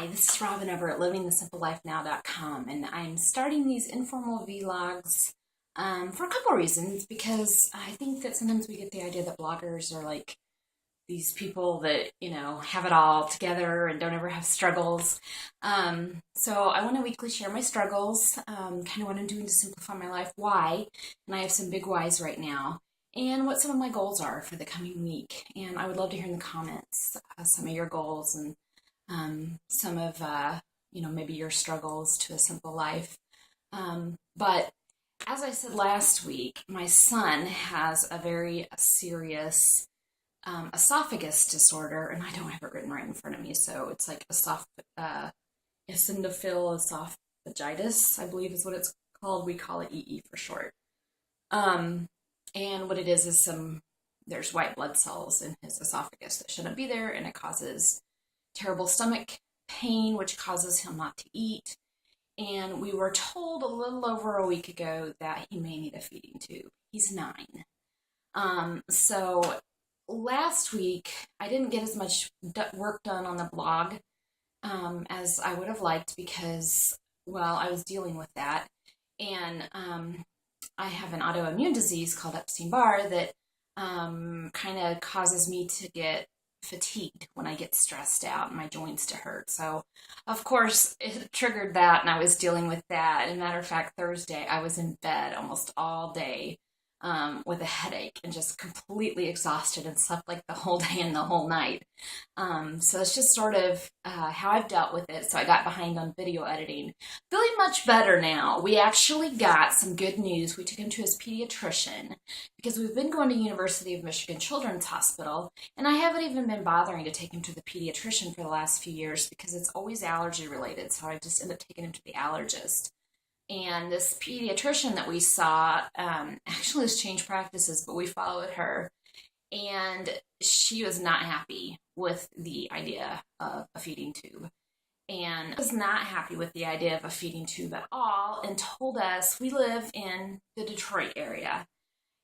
Hi, this is Robin over at livingthesimplelifenow.com, and I'm starting these informal vlogs for a couple of reasons, because I think that sometimes we get the idea that bloggers are like these people that, have it all together and don't ever have struggles. So I want to weekly share my struggles, kind of what I'm doing to simplify my life, why, and I have some big whys right now, and what some of my goals are for the coming week. And I would love to hear in the comments some of your goals and some of, maybe your struggles to a simple life. But as I said last week, my son has a very serious esophagus disorder, and I don't have it written right in front of me, so it's like eosinophil esophagitis, I believe is what it's called. We call it EE for short. And what it is there's white blood cells in his esophagus that shouldn't be there, and it causes terrible stomach pain, which causes him not to eat. And we were told a little over a week ago that he may need a feeding tube. He's 9. So last week, I didn't get as much work done on the blog as I would have liked because, well, I was dealing with that. And I have an autoimmune disease called Epstein-Barr that kind of causes me to get fatigued when I get stressed out and my joints to hurt. So, of course, it triggered that, and I was dealing with that. As a matter of fact, Thursday, I was in bed almost all day with a headache and just completely exhausted and slept like the whole day and the whole night. So it's just sort of how I've dealt with it. So I got behind on video editing. Feeling much better now. We actually got some good news. We took him to his pediatrician because we've been going to University of Michigan Children's Hospital, and I haven't even been bothering to take him to the pediatrician for the last few years because it's always allergy related. So I just end up taking him to the allergist. And this pediatrician that we saw actually has changed practices, but we followed her. And she was not happy with the idea of a feeding tube. And was not happy with the idea of a feeding tube at all, and told us, we live in the Detroit area.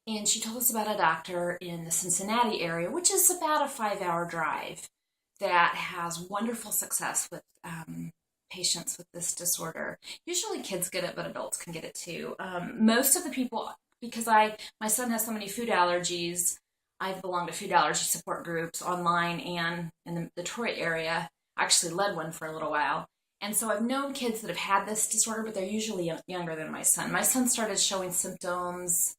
And she told us about a doctor in the Cincinnati area, which is about a 5-hour drive, that has wonderful success with patients with this disorder. Usually kids get it, but adults can get it too. Most of the people, because my son has so many food allergies, I've belonged to food allergy support groups online and in the Detroit area. I actually led one for a little while. And so I've known kids that have had this disorder, but they're usually younger than my son. My son started showing symptoms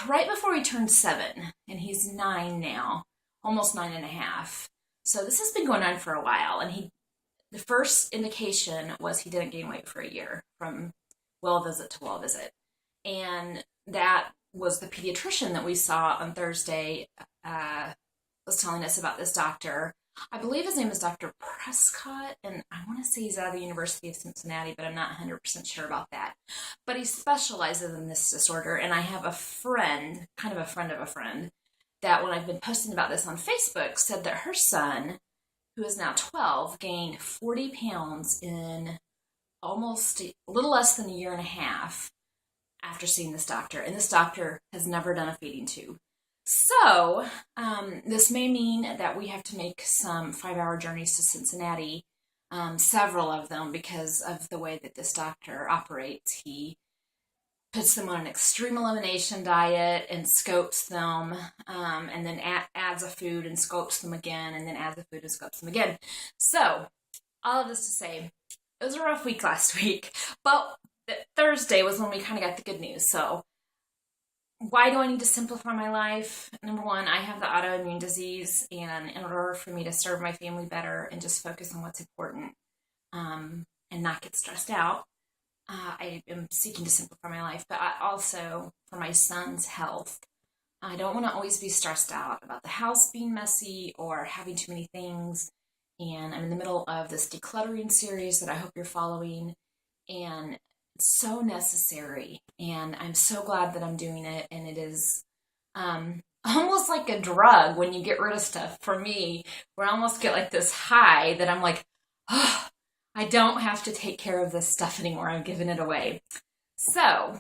right before he turned 7, and he's 9 now, almost 9.5. So this has been going on for a while, and the first indication was he didn't gain weight for a year from well visit to well visit. And that was the pediatrician that we saw on Thursday was telling us about this doctor. I believe his name is Dr. Prescott, and I want to say he's out of the University of Cincinnati, but I'm not 100% sure about that. But he specializes in this disorder, and I have a friend, kind of a friend of a friend, that when I've been posting about this on Facebook, said that her son, who is now 12, gained 40 pounds in almost a little less than a year and a half after seeing this doctor. And this doctor has never done a feeding tube. So this may mean that we have to make some 5-hour journeys to Cincinnati, several of them, because of the way that this doctor operates. He puts them on an extreme elimination diet and scopes them, and then adds a food and scopes them again, and then adds a food and scopes them again. So, all of this to say, it was a rough week last week, but Thursday was when we kind of got the good news. So, why do I need to simplify my life? Number one, I have the autoimmune disease, and in order for me to serve my family better and just focus on what's important, and not get stressed out, I am seeking to simplify my life, but also for my son's health. I don't want to always be stressed out about the house being messy or having too many things. And I'm in the middle of this decluttering series that I hope you're following. And it's so necessary. And I'm so glad that I'm doing it. And it is almost like a drug when you get rid of stuff. For me, where I almost get like this high that I'm like, oh, I don't have to take care of this stuff anymore. I'm giving it away. So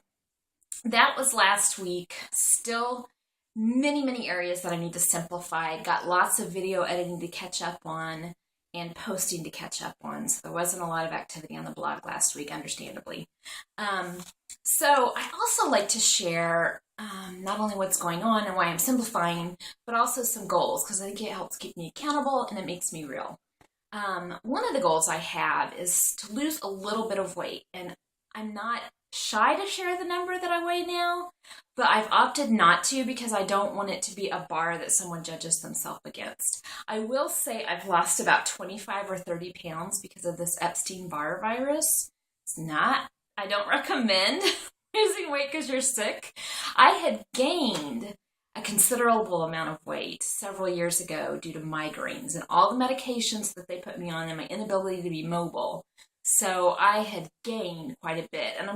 that was last week. Still many areas that I need to simplify. Got lots of video editing to catch up on. and posting to catch up on. So there wasn't a lot of activity on the blog last week, understandably. So I also like to share not only what's going on and why I'm simplifying, but also some goals, because I think it helps keep me accountable and it makes me real. One of the goals I have is to lose a little bit of weight, and I'm not shy to share the number that I weigh now, but I've opted not to because I don't want it to be a bar that someone judges themselves against. I will say I've lost about 25 or 30 pounds because of this Epstein-Barr virus. I don't recommend losing weight because you're sick. I had gained a considerable amount of weight several years ago due to migraines and all the medications that they put me on and my inability to be mobile. So I had gained quite a bit, and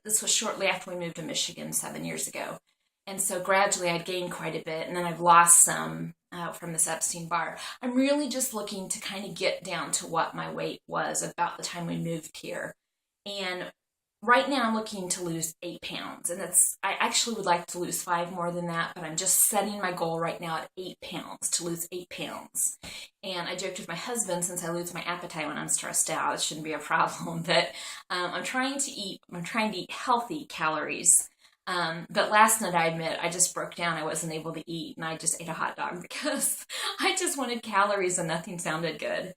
this was shortly after we moved to Michigan 7 years ago. And so gradually I'd gained quite a bit, and then I've lost some from this Epstein-Barr. I'm really just looking to kind of get down to what my weight was about the time we moved here. And right now I'm looking to lose 8 pounds, and I actually would like to lose 5 more than that, but I'm just setting my goal right now at 8 pounds, to lose 8 pounds. And I joked with my husband, since I lose my appetite when I'm stressed out, it shouldn't be a problem, that I'm trying to eat healthy calories. But last night, I admit, I just broke down. I wasn't able to eat, and I just ate a hot dog because I just wanted calories and nothing sounded good.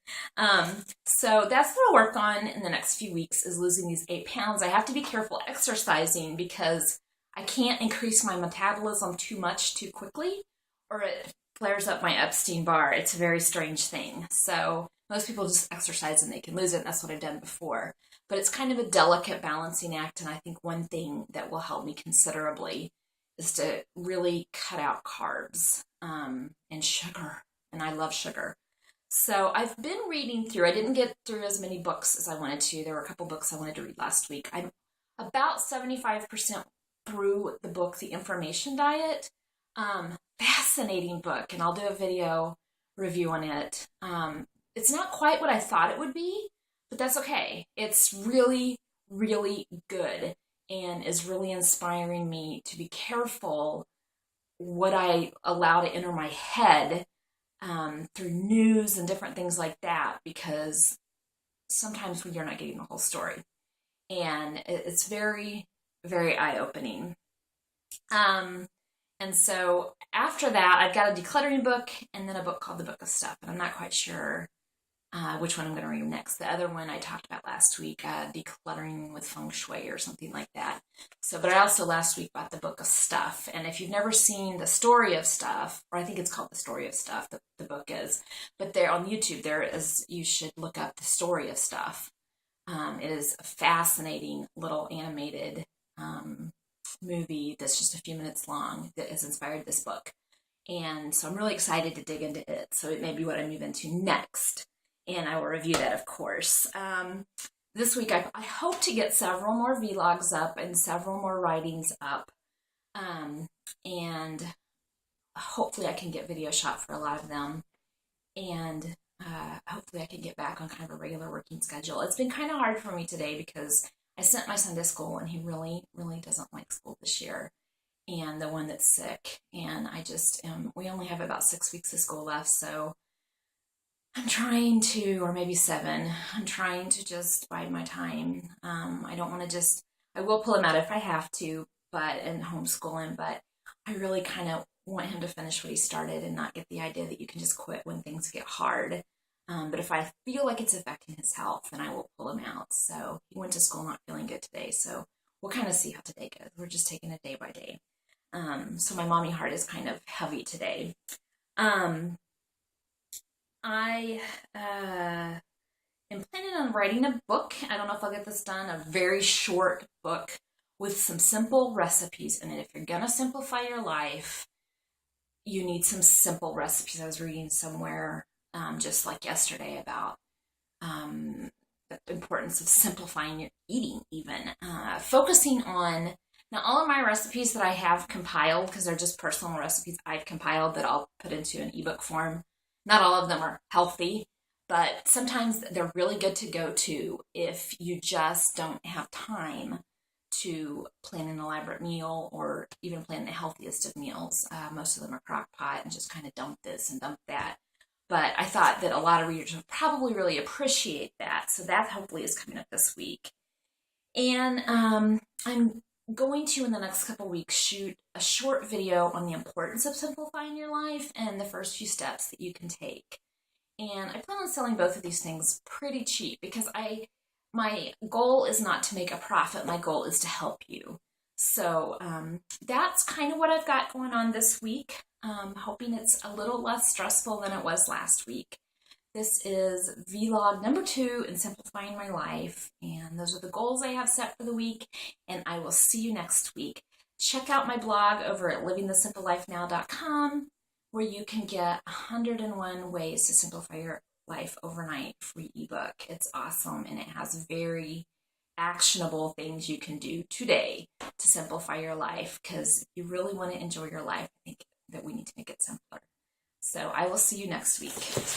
So that's what I'll work on in the next few weeks, is losing these 8 pounds. I have to be careful exercising because I can't increase my metabolism too much too quickly, or it flares up my Epstein-Barr. It's a very strange thing. So most people just exercise and they can lose it, and that's what I've done before. But it's kind of a delicate balancing act, and I think one thing that will help me considerably is to really cut out carbs and sugar, and I love sugar. So I've been reading through. I didn't get through as many books as I wanted to. There were a couple books I wanted to read last week. I'm about 75% through the book, The Information Diet. Fascinating book, and I'll do a video review on it. It's not quite what I thought it would be, but that's okay. It's really, really good and is really inspiring me to be careful what I allow to enter my head through news and different things like that, because sometimes you're not getting the whole story. And it's very, very eye-opening. And so after that, I've got a decluttering book and then a book called The Book of Stuff. And I'm not quite sure which one I'm going to read next. The other one I talked about last week, Decluttering with Feng Shui or something like that. But I also last week bought The Book of Stuff. And if you've never seen The Story of Stuff, or I think it's called The Story of Stuff, the book is, but there on YouTube, you should look up The Story of Stuff. It is a fascinating little animated movie that's just a few minutes long that has inspired this book. And so I'm really excited to dig into it. So it may be what I move into next. And I will review that, of course. This week, I hope to get several more vlogs up and several more writings up. And hopefully I can get video shot for a lot of them. And hopefully I can get back on kind of a regular working schedule. It's been kind of hard for me today because I sent my son to school and he really, really doesn't like school this year. And the one that's sick. And I just, we only have about 6 weeks of school left, so I'm trying to, or maybe 7, I'm trying to just bide my time. I don't want to I will pull him out if I have to, and homeschool him, but I really kind of want him to finish what he started and not get the idea that you can just quit when things get hard. But if I feel like it's affecting his health, then I will pull him out. So he went to school not feeling good today, so we'll kind of see how today goes. We're just taking it day by day. So my mommy heart is kind of heavy today. I am planning on writing a book. I don't know if I'll get this done. A very short book with some simple recipes in it. If you're going to simplify your life, you need some simple recipes. I was reading somewhere just like yesterday about the importance of simplifying your eating even. Focusing on, now all of my recipes that I have compiled, because they're just personal recipes I've compiled that I'll put into an ebook form. Not all of them are healthy, but sometimes they're really good to go to if you just don't have time to plan an elaborate meal or even plan the healthiest of meals. Most of them are crock pot and just kind of dump this and dump that. but I thought that a lot of readers would probably really appreciate that. So that hopefully is coming up this week. And I'm going to, in the next couple weeks, shoot a short video on the importance of simplifying your life and the first few steps that you can take. And I plan on selling both of these things pretty cheap because my goal is not to make a profit. My goal is to help you. So that's kind of what I've got going on this week. Hoping it's a little less stressful than it was last week. This is vlog number 2 in simplifying my life, and those are the goals I have set for the week, and I will see you next week. Check out my blog over at livingthesimplelifenow.com, where you can get 101 ways to simplify your life overnight free ebook. It's awesome, and it has very actionable things you can do today to simplify your life, because if you really want to enjoy your life, I think that we need to make it simpler. So I will see you next week.